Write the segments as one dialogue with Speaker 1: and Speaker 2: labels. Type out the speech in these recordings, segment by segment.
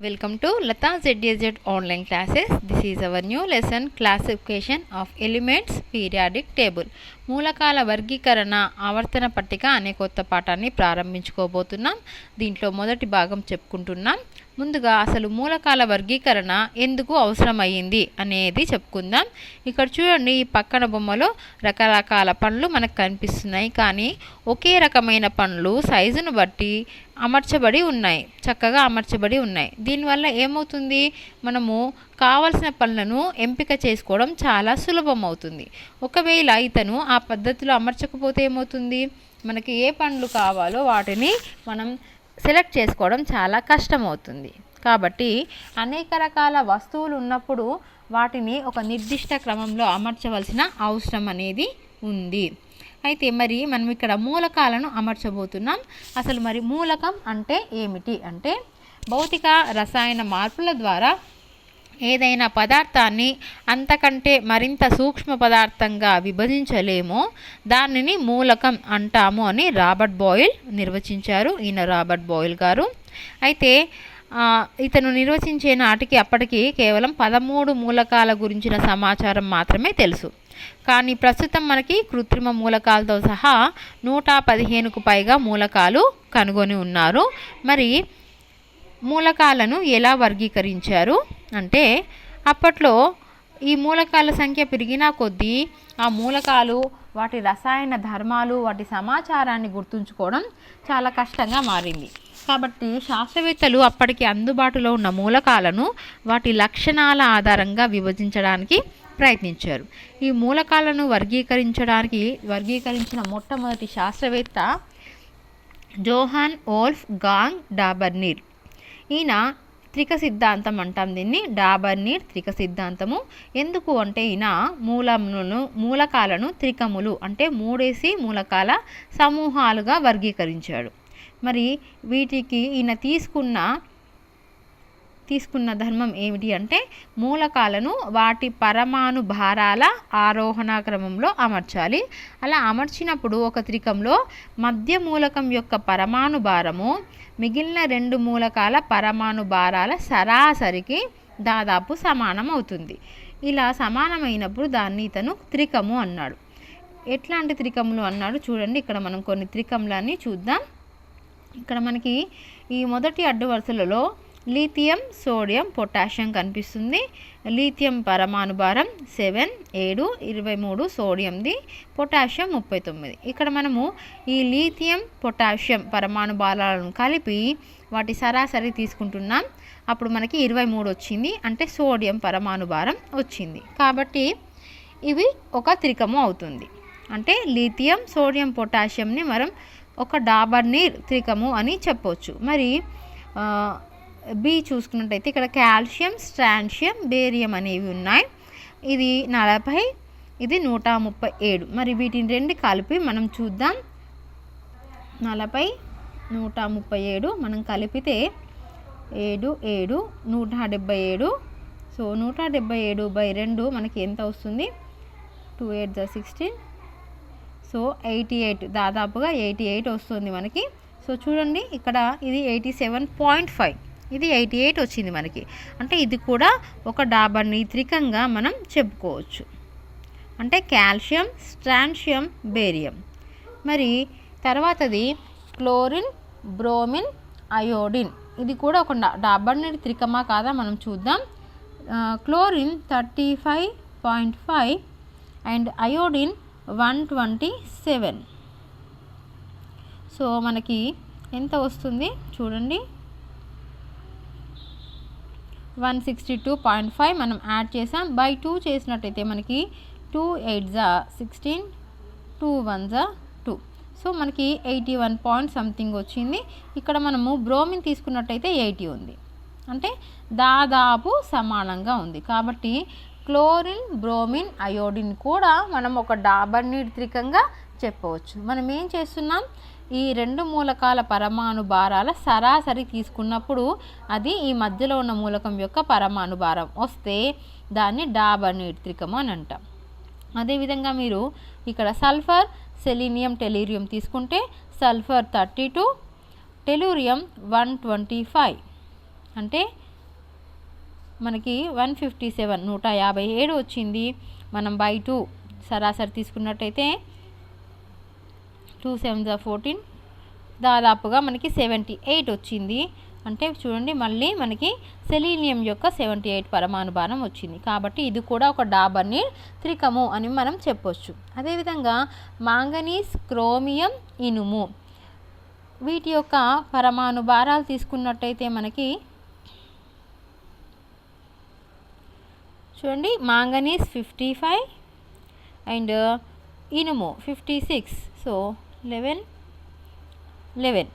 Speaker 1: Welcome to Lata ZDZ online classes. This is our new lesson, classification of elements periodic table. మూలకాల వర్గీకరణ ఆవర్తన పట్టిక అనే కొత్త పాఠాన్ని ప్రారంభించుకోబోతున్నాం. దీంట్లో మొదటి భాగం చెప్పుకుంటున్నాం. ముందుగా అసలు మూలకాల వర్గీకరణ ఎందుకు అవసరమైంది అనేది చెప్పుకుందాం. ఇక్కడ చూడండి, ఈ పక్కన బొమ్మలో రకరకాల పండ్లు మనకు కనిపిస్తున్నాయి, కానీ ఒకే రకమైన పండ్లు సైజును బట్టి చక్కగా అమర్చబడి ఉన్నాయి. దీనివల్ల ఏమవుతుంది, మనము కావలసిన పనులను ఎంపిక చేసుకోవడం చాలా సులభం అవుతుంది. ఒకవేళ ఇతను ఆ పద్ధతిలో అమర్చకపోతే ఏమవుతుంది, మనకి ఏ పండ్లు కావాలో వాటిని మనం సెలెక్ట్ చేసుకోవడం చాలా కష్టం అవుతుంది. కాబట్టి అనేక రకాల వస్తువులు ఉన్నప్పుడు వాటిని ఒక నిర్దిష్ట క్రమంలో అమర్చవలసిన అవసరం అనేది ఉంది. అయితే మరి మనం ఇక్కడ మూలకాలను అమర్చబోతున్నాం. అసలు మరి మూలకం అంటే ఏమిటి అంటే, భౌతిక రసాయన మార్పుల ద్వారా ఏదైనా పదార్థాన్ని అంతకంటే మరింత సూక్ష్మ పదార్థంగా విభజించలేమో దానిని మూలకం అంటాము అని రాబర్ట్ బాయిల్ నిర్వచించారు. ఈయన రాబర్ట్ బాయిల్ గారు. అయితే ఇతను నిర్వచించే నాటికి అప్పటికి కేవలం 13 మూలకాల గురించిన సమాచారం మాత్రమే తెలుసు. కానీ ప్రస్తుతం మనకి కృత్రిమ మూలకాలతో సహా 115కు పైగా మూలకాలు కనుగొని ఉన్నారు. మరి మూలకాలను ఎలా వర్గీకరించారు అంటే, అప్పట్లో ఈ మూలకాల సంఖ్య పెరిగిన కొద్దీ ఆ మూలకాలు, వాటి రసాయన ధర్మాలు, వాటి సమాచారాన్ని గుర్తుంచుకోవడం చాలా కష్టంగా మారింది. కాబట్టి శాస్త్రవేత్తలు అప్పటికి అందుబాటులో ఉన్న మూలకాలను వాటి లక్షణాల ఆధారంగా విభజించడానికి ప్రయత్నించారు. ఈ మూలకాలను వర్గీకరించిన మొట్టమొదటి శాస్త్రవేత్త జోహాన్ వోల్ఫ్ గాంగ్ డాబర్నీర్. ఈయన త్రిక సిద్ధాంతం అంటాం దీన్ని, డాబర్నీర్ త్రిక సిద్ధాంతము. ఎందుకు అంటే, ఈయన మూలకాలను త్రికములు అంటే 3 మూలకాల సమూహాలుగా వర్గీకరించాడు. మరి వీటికి ఈయన తీసుకున్న ధర్మం ఏమిటి అంటే, మూలకాలను వాటి పరమాణు భారాల ఆరోహణ క్రమంలో అమర్చాలి. అలా అమర్చినప్పుడు ఒక త్రికంలో మధ్య మూలకం యొక్క పరమాణు భారము మిగిలిన 2 మూలకాల పరమాణు భారాల సరాసరికి దాదాపు సమానం అవుతుంది. ఇలా సమానమైనప్పుడు దాన్ని ఇతను త్రికము అన్నాడు. ఎట్లాంటి త్రికములు అన్నాడు చూడండి. ఇక్కడ మనం కొన్ని త్రికములని చూద్దాం. ఇక్కడ మనకి ఈ మొదటి అడ్డు వరుసలలో లిథియం, సోడియం, పొటాషియం కనిపిస్తుంది. లిథియం పరమాణు భారం 7, 7, 23, సోడియంది, పొటాషియం 39. ఇక్కడ మనము ఈ లిథియం, పొటాషియం పరమాణు భారాలను కలిపి వాటి సరాసరి తీసుకుంటున్నాం. అప్పుడు మనకి 23 వచ్చింది, అంటే సోడియం పరమాణు భారం వచ్చింది. కాబట్టి ఇవి ఒక త్రికము అవుతుంది. అంటే లిథియం, సోడియం, పొటాషియంని మనం ఒక డాబర్నీర్ త్రికము అని చెప్పవచ్చు. మరి బి చూసుకున్నట్టయితే ఇక్కడ కాల్షియం, స్ట్రాన్షియం, బేరియం అనేవి ఉన్నాయి. ఇది 40, ఇది 137. మరి వీటిని 2 కలిపి మనం చూద్దాం. 40, 137 మనం కలిపితే 7, 7, 177. సో 177/2 మనకి ఎంత వస్తుంది? 2 8 16. సో 88, దాదాపుగా 88 వస్తుంది మనకి. సో చూడండి, ఇక్కడ ఇది 87.5, ఇది 88 వచ్చింది మనకి. అంటే ఇది కూడా ఒక డాబర్నీర్ త్రికంగా మనం చెప్పుకోవచ్చు. అంటే కాల్షియం, స్ట్రాన్షియం, బేరియం. మరి తర్వాతది క్లోరిన్, బ్రోమిన్, అయోడిన్. ఇది కూడా ఒక డాబర్నీర్ త్రికమా కాదా మనం చూద్దాం. Chlorine 35.5 and iodine 127. సో మనకి ఎంత వస్తుంది చూడండి, 162.5 మనం యాడ్ చేసాం. బై 2 చేసినట్టయితే మనకి 2 8 16, 2 1 2. సో మనకి 81 పాయింట్ సంథింగ్ వచ్చింది. ఇక్కడ మనము బ్రోమిన్ తీసుకున్నట్టయితే 80 ఉంది, అంటే దాదాపు సమానంగా ఉంది. కాబట్టి క్లోరిన్, బ్రోమిన్, అయోడిన్ కూడా మనం ఒక డాబర్నీర్ త్రికంగా చెప్పవచ్చు. మనం ఏం చేస్తున్నాం, ఈ 2 మూలకాల పరమాణు భారాల సరాసరి తీసుకున్నప్పుడు అది ఈ మధ్యలో ఉన్న మూలకం యొక్క పరమాణు భారం వస్తే దాన్ని డాబర్నీర్ త్రికము అని అంటాం. అదేవిధంగా మీరు ఇక్కడ సల్ఫర్, సెలీనియం, టెలీరియం తీసుకుంటే సల్ఫర్ 32, టెలూరియం 125. అంటే మనకి 157 157 వచ్చింది. మనం బై 2 సరాసరి తీసుకున్నట్టయితే 2 7 14 దాదాపుగా మనకి 78 వచ్చింది. అంటే చూడండి మళ్ళీ మనకి సెలీనియం యొక్క 78 పరమాణు భారం వచ్చింది. కాబట్టి ఇది కూడా ఒక డాబర్నీర్ త్రికము అని మనం చెప్పొచ్చు. అదేవిధంగా మాంగనీస్, క్రోమియం, ఇనుము వీటి యొక్క పరమాణు భారాలు తీసుకున్నట్టయితే మనకి చూడండి మాంగనీస్ 55 అండ్ ఇనుము 56. సో 11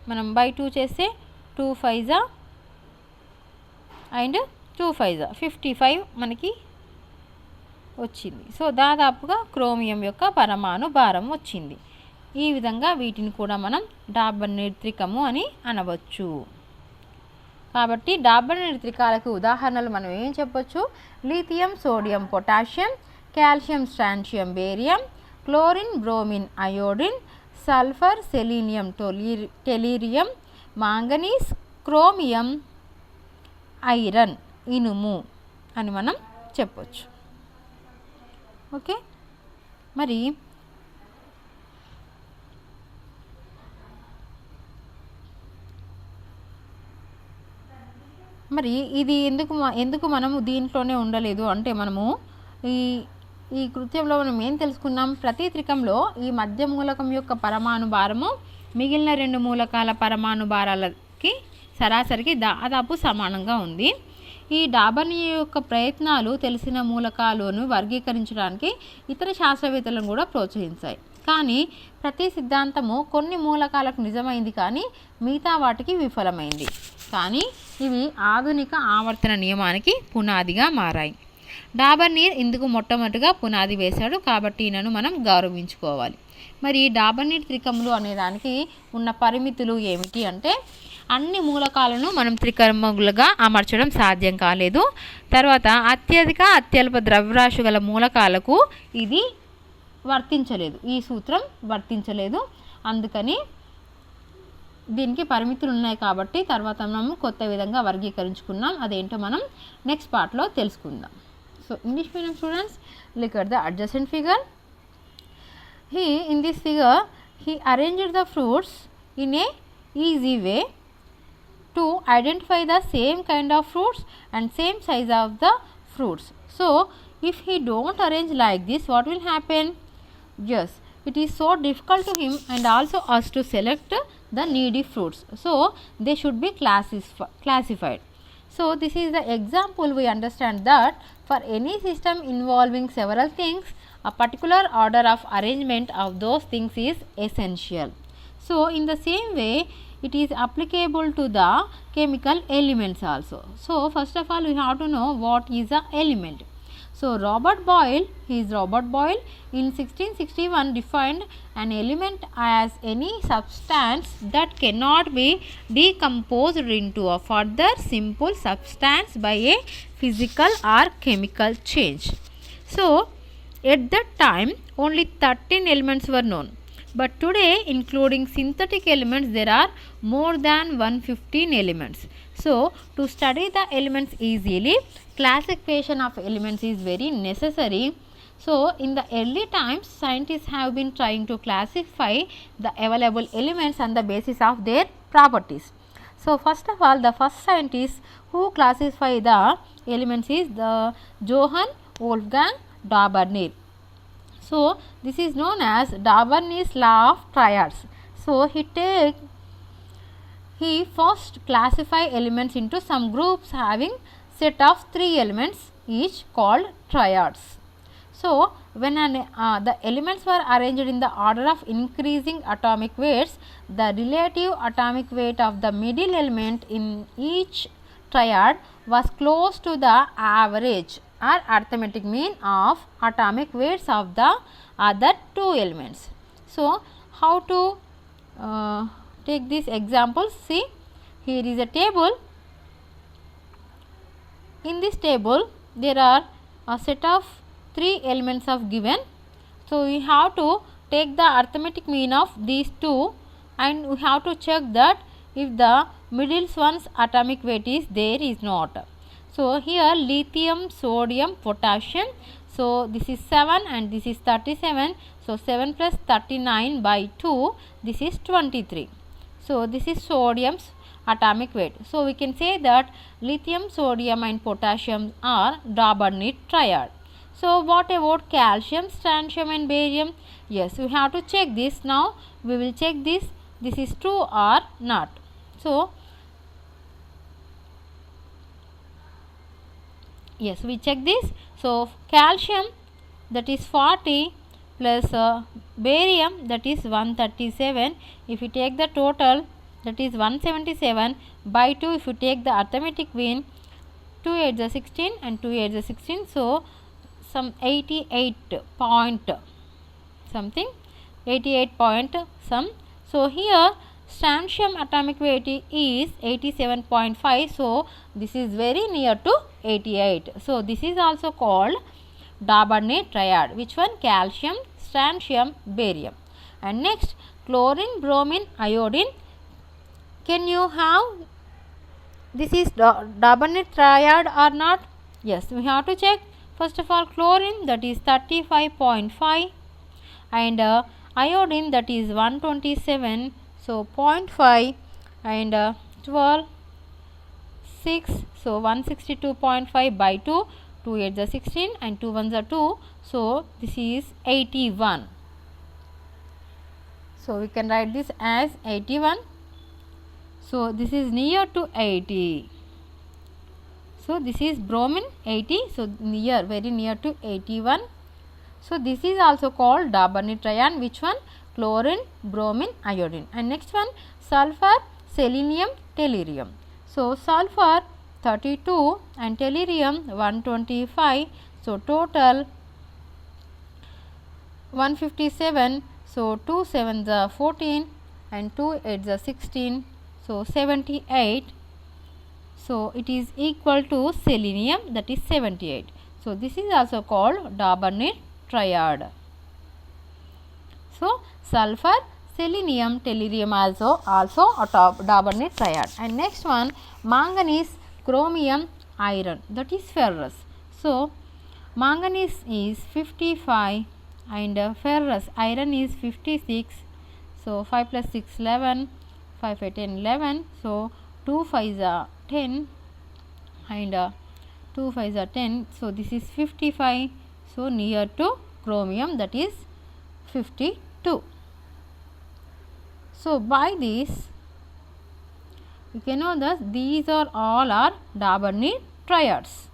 Speaker 1: మనం బై 2 చేస్తే 2 5 అండ్ 2 5 55 మనకి వచ్చింది. సో దాదాపుగా క్రోమియం యొక్క పరమాణు భారం వచ్చింది. ఈ విధంగా వీటిని కూడా మనం డాబర్నీర్ త్రికము అని అనవచ్చు. కాబట్టి డాబర్నీర్ త్రికాలకు ఉదాహరణలు మనం ఏం చెప్పొచ్చు? Lithium, sodium, potassium, calcium, strontium, barium, chlorine, bromine, iodine, sulphur, selenium, tellurium, manganese, chromium, iron, ఇనుము అని మనం చెప్పొచ్చు. ఓకే, మరి ఇది ఎందుకు మనము దీంట్లోనే ఉండలేదు అంటే మనము ఈ కృత్యంలో మనం ఏం తెలుసుకున్నాం? ప్రతి త్రికంలో ఈ మధ్య మూలకం యొక్క పరమాణు భారము మిగిలిన 2 మూలకాల పరమాణు భారాలకి సరాసరికి దాదాపు సమానంగా ఉంది. ఈ డాబర్నీర్ యొక్క ప్రయత్నాలు తెలిసిన మూలకాలను వర్గీకరించడానికి ఇతర శాస్త్రవేత్తలను కూడా ప్రోత్సహించాయి. కానీ ప్రతి సిద్ధాంతము కొన్ని మూలకాలకు నిజమైంది కానీ మిగతా వాటికి విఫలమైంది. కానీ ఇవి ఆధునిక ఆవర్తన నియమానికి పునాదిగా మారాయి. డాబర్నీర్ ఇందుకు మొట్టమొదటిగా పునాది వేశాడు కాబట్టి ఈయనను మనం గౌరవించుకోవాలి. మరి డాబర్నీర్ త్రికములు అనేదానికి ఉన్న పరిమితులు ఏమిటి అంటే అన్ని మూలకాలను మనం త్రికములుగా అమర్చడం సాధ్యం కాలేదు. తర్వాత అత్యల్ప ద్రవ్యరాశి గల మూలకాలకు ఇది వర్తించలేదు, ఈ సూత్రం వర్తించలేదు. అందుకని దీనికి పరిమితులు ఉన్నాయి కాబట్టి తర్వాత మనం కొత్త విధంగా వర్గీకరించుకున్నాం. అదేంటో మనం నెక్స్ట్ పార్ట్లో తెలుసుకుందాం. So English medium students, look at the adjacent figure. In this figure he arranged the fruits in a easy way to identify the same kind of fruits and same size of the fruits. So if he don't arrange like this, what will happen? Yes, it is so difficult to him and also us to select the needy fruits. So they should be classified. So this is the example. We understand that for any system involving several things, a particular order of arrangement of those things is essential. So in the same way it is applicable to the chemical elements also. So first of all we have to know what is a element. So Robert Boyle in 1661 defined an element as any substance that cannot be decomposed into a further simple substance by a physical or chemical change. So at that time only 13 elements were known, but today including synthetic elements there are more than 115 elements. So to study the elements easily, classification of elements is very necessary. So in the early times scientists have been trying to classify the available elements on the basis of their properties. So first of all the first scientist who classify the elements is the Johann Wolfgang డాబర్నీర్. So this is known as డాబర్నీర్'s law of triads. So he first classify elements into some groups having set of 3 elements each called triads. So when the elements were arranged in the order of increasing atomic weights, the relative atomic weight of the middle element in each triad was close to the average or arithmetic mean of atomic weights of the other 2 elements. So how to take these examples? See, here is a table. In this table there are a set of 3 elements of given. So we have to take the arithmetic mean of these 2 and we have to check that if the middle one's atomic weight is there is not. So here lithium, sodium, potassium. So this is 7 and this is 37. So 7 plus 39 by 2, this is 23. So this is sodium's atomic weight. So we can say that lithium, sodium and potassium are Daburnit triad. So what about calcium, strontium and barium? Yes, we have to check this. Now we will check this is true or not. So yes, we check this. So calcium, that is 40 plus barium, that is 137. If you take the total, that is 177 by 2. If you take the arithmetic mean, 2 8 is 16 and 2 8 is 16. So some 88 point something, 88 point some. So here strontium atomic weight is 87.5. So this is very near to 88. So this is also called Daburnit triad. Which one? Calcium, strontium, barium. And next, chlorine, bromine, iodine. Can you have this is Daburnit triad or not? Yes, we have to check. First of all, chlorine, that is 35.5 and iodine, that is 127. So 0.5 and 12, 6. So 162.5 by 2. 2 8 is 16 and 2 1 is 2. So this is 81. So we can write this as 81. So this is near to 80. So this is bromine 80. So near, very near to 81. So this is also called Daburnit triad. Which one? Chlorine, bromine, iodine. And next one, sulfur, selenium, tellurium. So sulfur 32 and tellurium 125. So total 157. So 2 7 is 14 and 2 8 is 16. So 78. So it is equal to selenium, that is 78. So this is also called Daburnit triad. So sulfur, selenium, tellurium also a Daburnit triad. And next one, manganese, chromium, iron, that is ferrous. So manganese is 55 and ferrous iron is 56. So 5 plus 6 11, 5 8 10 11. So 2 5 is 10 and 2 5 is 10. So this is 55. So near to chromium, that is 52. So by this you can know that these are all are Daburnit triads.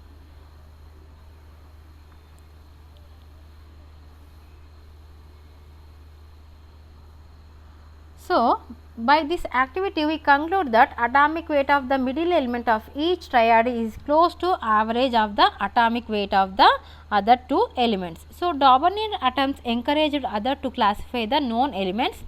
Speaker 1: So by this activity we conclude that atomic weight of the middle element of each triad is close to average of the atomic weight of the other two elements. So Daburnit attempts encouraged other to classify the known elements.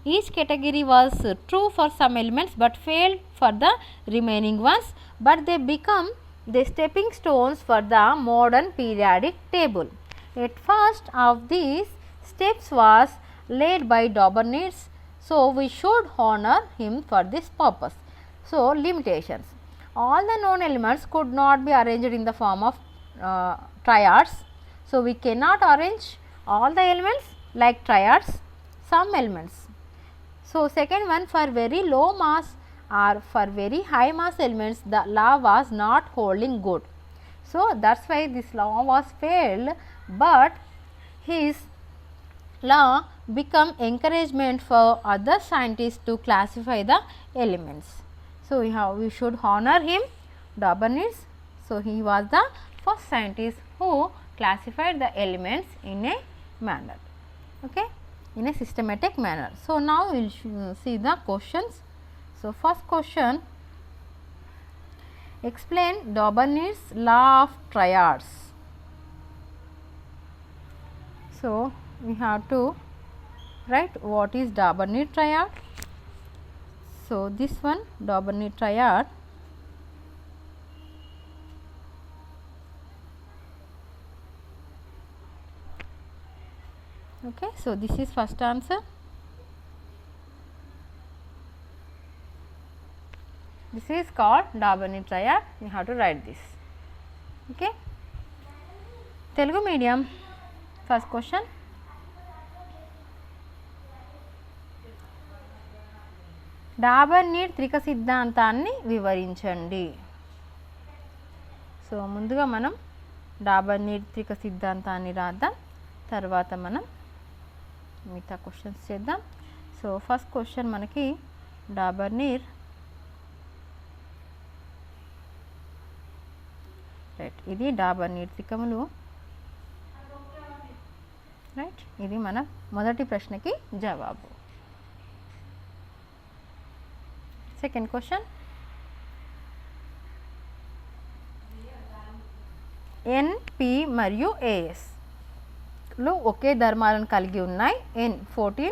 Speaker 1: Each category was true for some elements but failed for the remaining ones, but they become the stepping stones for the modern periodic table. At first of these steps was laid by Daburnit, so we should honor him for this purpose. So limitations: all the known elements could not be arranged in the form of triads. So we cannot arrange all the elements like triads, some elements. So second one, for very low mass or for very high mass elements, the law was not holding good. So that's why this law was failed, but his law become encouragement for other scientists to classify the elements. So we should honor him, Daburnit. So he was the first scientist who classified the elements in a manner, okay, in a systematic manner. So now we will see the questions. So first question, explain Daburnit's law of triads. So we have to write what is Daburnit triad. So this one, Daburnit triad. Okay, so this is first answer. This is called Daburnit triad. You have to write this. Okay, Telugu medium first question. Dabur need Trika సిద్ధాంతాన్ని వివరించండి. So ముందుగా మనం Dabur need Trika సిద్ధాంతాన్ని రాద్దాం, తర్వాత మనం మిగతా questions చేద్దాం. సో ఫస్ట్ క్వశ్చన్ మనకి డాబర్ నీర్, రైట్, ఇది డాబర్ నీర్ త్రికములు, రైట్. ఇది మన మొదటి ప్రశ్నకి జవాబు. సెకండ్ క్వశ్చన్, ఎన్పి మరియు ఏఎస్లు ఒకే ధర్మాలను కలిగి ఉన్నాయి. N14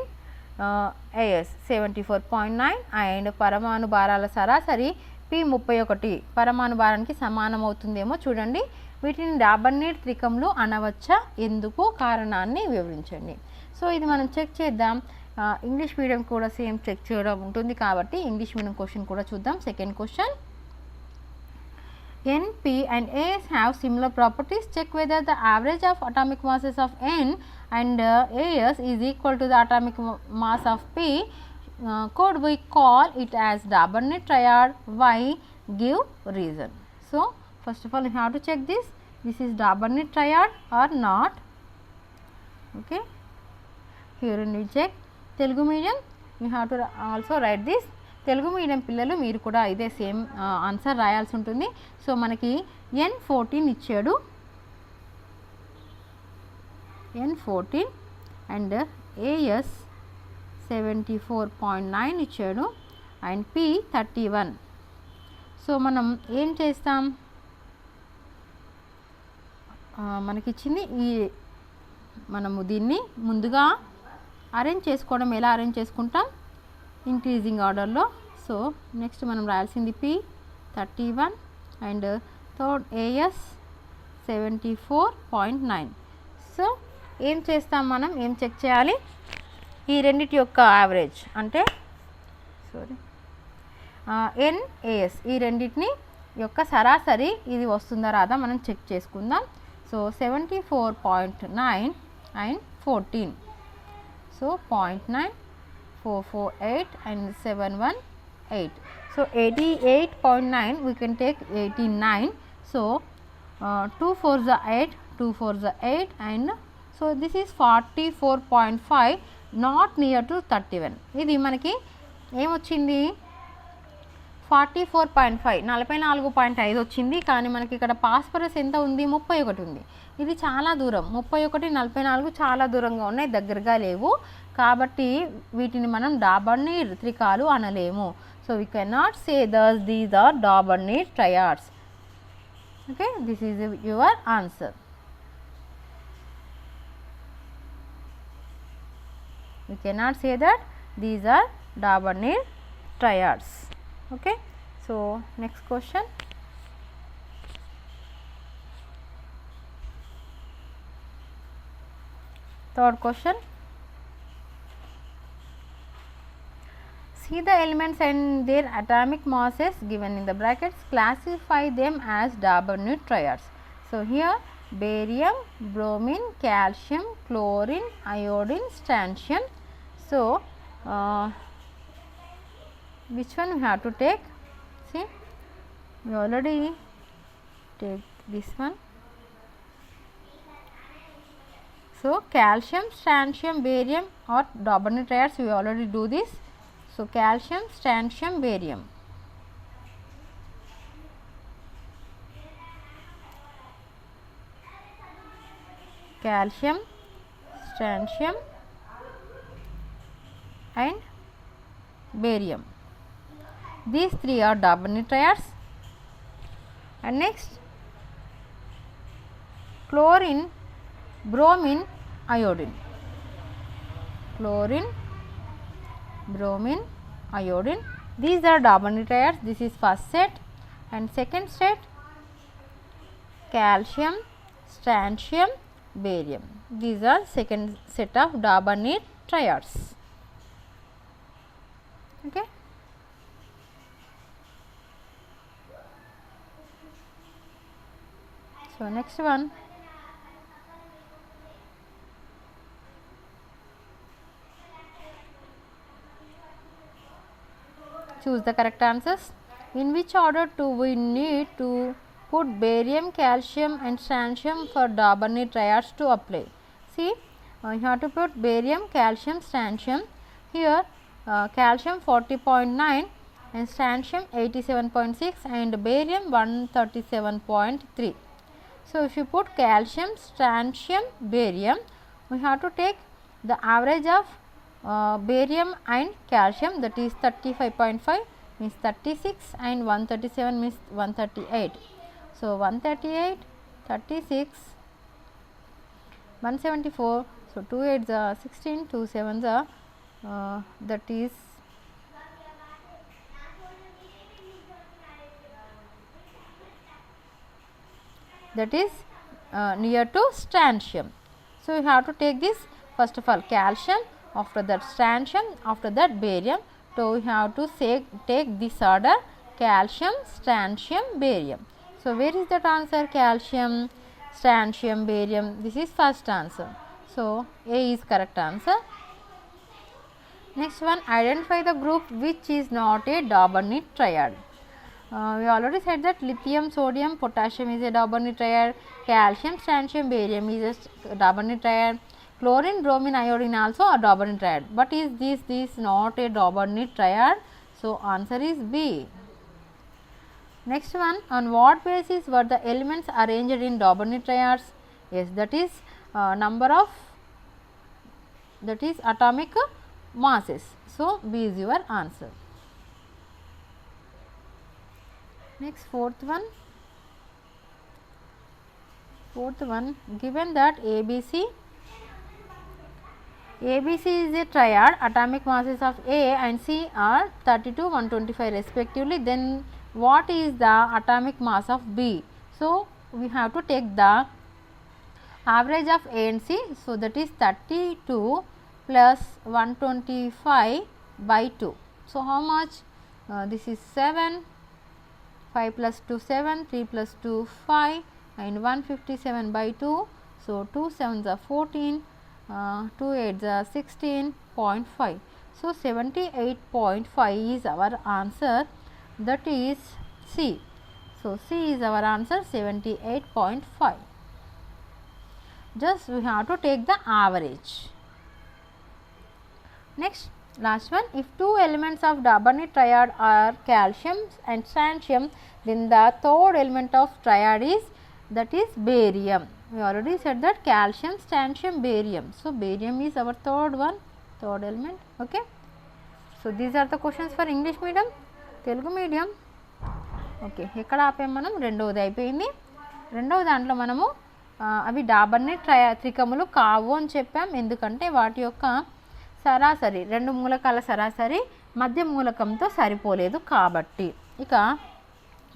Speaker 1: AS 74.9 అండ్ పరమాణు భారాల సరాసరి P31 పరమాణు భారానికి సమానం అవుతుందేమో చూడండి. వీటిని డాబర్ నీడ్ త్రికములు అనవచ్చా, ఎందుకు, కారణాన్ని వివరించండి. సో ఇది మనం చెక్ చేద్దాం. ఇంగ్లీష్ మీడియం కూడా సేమ్ చెక్ చేయడం ఉంటుంది కాబట్టి ఇంగ్లీష్ మీడియం క్వశ్చన్ కూడా చూద్దాం. Second question, Np and As have similar properties. Check whether the average of atomic masses of N and As is equal to the atomic mass of P. Could we call it as Dabur need triad? Why? Give reason. So first of all you have to check this is Dabur need triad or not. Okay, here you check. Telugu medium you have to also write this. Telugu medium పిల్లలు మీరు కూడా ఇదే same answer రాయాల్సి ఉంటుంది. So మనకి N14 ఇచ్చాడు, N14 and AS 74.9 ఇచ్చాడు and P31. So మనం ఏం చేస్తాం, మనకిచ్చింది ఈ మనము దీన్ని ముందుగా అరేంజ్ చేసుకోవడం, ఎలా అరేంజ్ చేసుకుంటాం, ఇంక్రీజింగ్ ఆర్డర్లో. సో నెక్స్ట్ మనం రాయాల్సింది P31 and third AS 74.9. So ఏం చేస్తాం, మనం ఏం చెక్ చేయాలి, ఈ రెండిటి యొక్క యావరేజ్ అంటే NAS ఈ రెండింటిని యొక్క సరాసరి ఇది వస్తుందా రాదా మనం చెక్ చేసుకుందాం. So 74.9 and 14, so 0.9 448 and 718. So 88.9 we can take 89. So 2 4s are 8, 2 4s are 8 and so this is 44.5, not near to 31. ఇది మనకి ఏమొచ్చింది 44.5 44.5 వచ్చింది. కానీ మనకి ఇక్కడ పాస్పరస్ ఎంత ఉంది, 31 ఉంది. ఇది చాలా దూరం, 31 44 చాలా దూరంగా ఉన్నాయి, దగ్గరగా లేవు. కాబట్టి వీటిని మనం డాబర్ నీడ్ త్రికాలు అనలేము. So we cannot say thus these are Dobereiner triads. Okay, this is your answer. We cannot say that these are Dobereiner triads. Okay, so next question, third question, see the elements and their atomic masses given in the brackets, classify them as Dabur need triads. So here barium, bromine, calcium, chlorine, iodine, strontium. So which one we have to take, see we already take this one. So calcium, strontium, barium or Dabur need triads, we already do this. So calcium, strontium, barium. Calcium, strontium and barium. These three are Dabur need triads. And next chlorine, bromine, iodine. Chlorine, bromine, iodine. These are Dabur need triads. This is first set. And second set calcium, strontium, barium. These are second set of Dabur need triads. Okay. So So next one, choose the correct answers. In which order do we need to put barium, calcium and strontium for Dabani triads to apply? See, you have to put barium, calcium, strontium. Here calcium 40.9 and strontium 87.6 and barium 137.3. So if you put calcium, strontium, barium, we have to take the average of barium and calcium, that is 35.5 means 36 and 137 means 138. So 138, 36, 174. So 2 8s are 16, 2 7s are that is near to strontium. So you have to take this, first of all calcium, after that strontium, after that barium. So we have to take this order: calcium, strontium, barium. So where is that answer? Calcium, strontium, barium. This is first answer. So A is correct answer. Next one, identify the group which is not a Dabani triad. We already said that lithium, sodium, potassium is a Dabani triad, calcium, strontium, barium is a Dabani triad, chlorine, bromine, iodine also a Dabani triad. But is this not a Dabani triad? So answer is B. Next one, on what basis were the elements arranged in Dabani triads? Yes, that is number of, that is atomic masses. So B is your answer. Next, fourth one, given that ABC is a triad, atomic masses of A and C are 32, 125 respectively, then what is the atomic mass of B? So we have to take the average of A and C. So that is 32 plus 125 by 2. So how much? This is 7, 5 plus 2 7, 3 plus 2 5 and 157 by 2. So 2 7s are 14, 2 8s are 16.5. So 78.5 is our answer, that is C. So C is our answer, 78.5. Just we have to take the average. Next, last one, if two elements of Dabani triad are calcium and strontium, then the third element of triad is, that is barium. We already said that calcium, strontium, barium. So barium is our third element. Okay. So these are the questions for English medium. Telugu medium. Okay, ఎక్కడ ఆపాము మనం? రెండవది అయిపోయింది. రెండవ దాంట్లో మనము అవి డాబర్ని త్రికములు కావు అని చెప్పాం. ఎందుకంటే వాటి యొక్క సరాసరి, రెండు మూలకాల సరాసరి మధ్య మూలకంతో సరిపోలేదు కాబట్టి. ఇక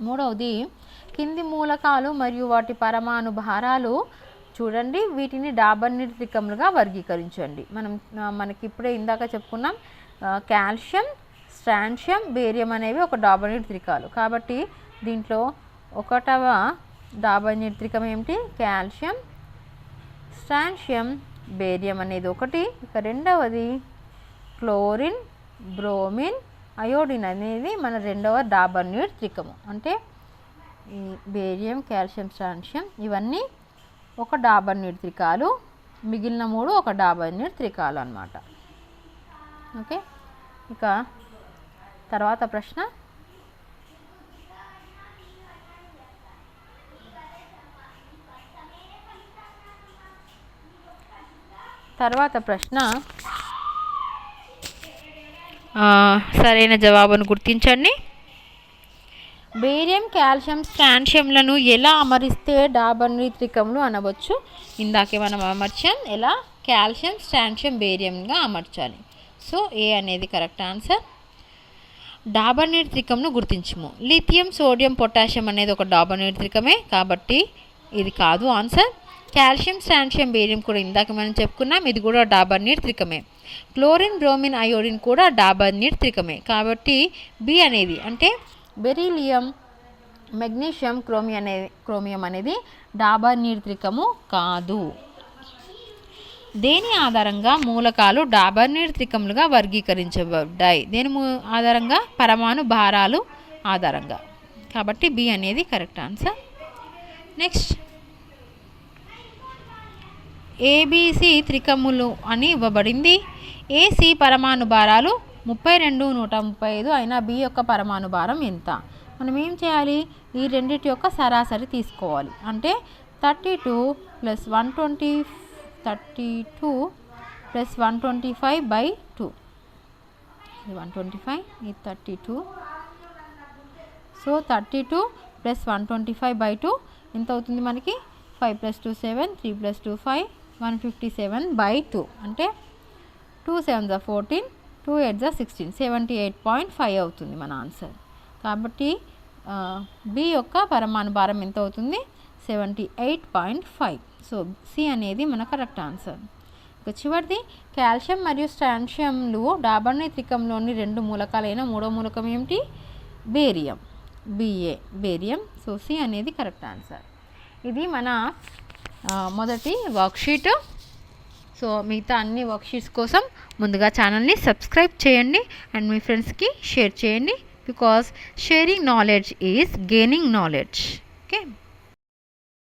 Speaker 1: మూడవది, కింది మూలకాలు మరియు వాటి పరమాణు భారాలు చూడండి, వీటిని డాబర్ని త్రికములుగా వర్గీకరించండి. మనకి ఇప్పుడే ఇందాక చెప్పుకున్నాం, కాల్షియం, స్ట్రాన్షియం, బేరియం అనేవి ఒక డాబర్ని త్రికాలు. కాబట్టి దీంట్లో ఒకటవ డాబర్ని త్రికం ఏమిటి? కాల్షియం, స్ట్రాన్షియం, బేరియం అనేది ఒకటి. ఇక రెండవది క్లోరిన్, బ్రోమిన్, అయోడిన్ అనేది మన రెండవ డాబర్ని త్రికము. అంటే ఈ బేరియం, కాల్షియం, స్ట్రాన్షియం ఇవన్నీ ఒక డాబర్ని త్రికాలు, మిగిలిన మూడు ఒక డాబర్ని త్రికాలు అన్నమాట. ఓకే, ఇక తర్వాత ప్రశ్న, సరైన జవాబును గుర్తించండి. బేరియం, కాల్షియం, స్ట్రాన్షియంలను ఎలా అమరిస్తే డాబర్ని త్రికములు అనవచ్చు? ఇందాకే మనం అమర్చాం. ఎలా? కాల్షియం, స్ట్రాన్షియం, బేరియంగా అమర్చాలి. సో ఏ అనేది కరెక్ట్ ఆన్సర్. డాబర్ని త్రికంను గుర్తించము. లిథియం, సోడియం, పొటాషియం అనేది ఒక డాబర్ని త్రికమే కాబట్టి ఇది కాదు ఆన్సర్. కాల్షియం, స్ట్రాన్షియం, బేరియం కూడా ఇందాక మనం చెప్పుకున్నాం, ఇది కూడా డాబర్ని త్రికమే. క్లోరిన్, బ్రోమిన్, అయోడిన్ కూడా డాబర్ని త్రికమే కాబట్టి బి అనేది, అంటే బెరీలియం, మెగ్నీషియం క్రోమియం అనేది డాబర్ నిర్త్రికము కాదు. దేని ఆధారంగా మూలకాలు డాబర్ నిర్త్రికములుగా వర్గీకరించబడ్డాయి? దేని ఆధారంగా? పరమాణు భారాలు ఆధారంగా. కాబట్టి బి అనేది కరెక్ట్ ఆన్సర్. నెక్స్ట్, ఏబిసి త్రికములు అని ఇవ్వబడింది. ఏసి పరమాణు భారాలు 32, 135 అయినా బి యొక్క పరమాణు భారం ఎంత? మనం ఏం చేయాలి? ఈ రెండింటి యొక్క సరాసరి తీసుకోవాలి. అంటే 32 + 125/2. ఇది 125, ఇది 32. సో 32 + 125/2 ఎంత అవుతుంది మనకి? 5 + 2 7, 3 + 2 5, 157/2. అంటే 2 7 14, 2 8 16, 78.5 అవుతుంది మన ఆన్సర్. కాబట్టి బి యొక్క పరమాణు భారం ఎంత అవుతుంది? 78.5. సో సి అనేది మన కరెక్ట్ ఆన్సర్. ఇక చివరిది, కాల్షియం మరియు స్ట్రాన్షియంలు డాబర్ నిర్త్రికంలోని 2 మూలకాలైన మూడో మూలకం ఏమిటి? Barium. B A barium. So C అనేది కరెక్ట్ ఆన్సర్. ఇది మన మొదటి వర్క్షీట్. సో మిగతా అన్ని వర్క్షీట్స్ కోసం ముందుగా ఛానల్ని సబ్స్క్రైబ్ చేయండి అండ్ మీ ఫ్రెండ్స్కి షేర్ చేయండి. Because sharing knowledge is gaining knowledge. Okay.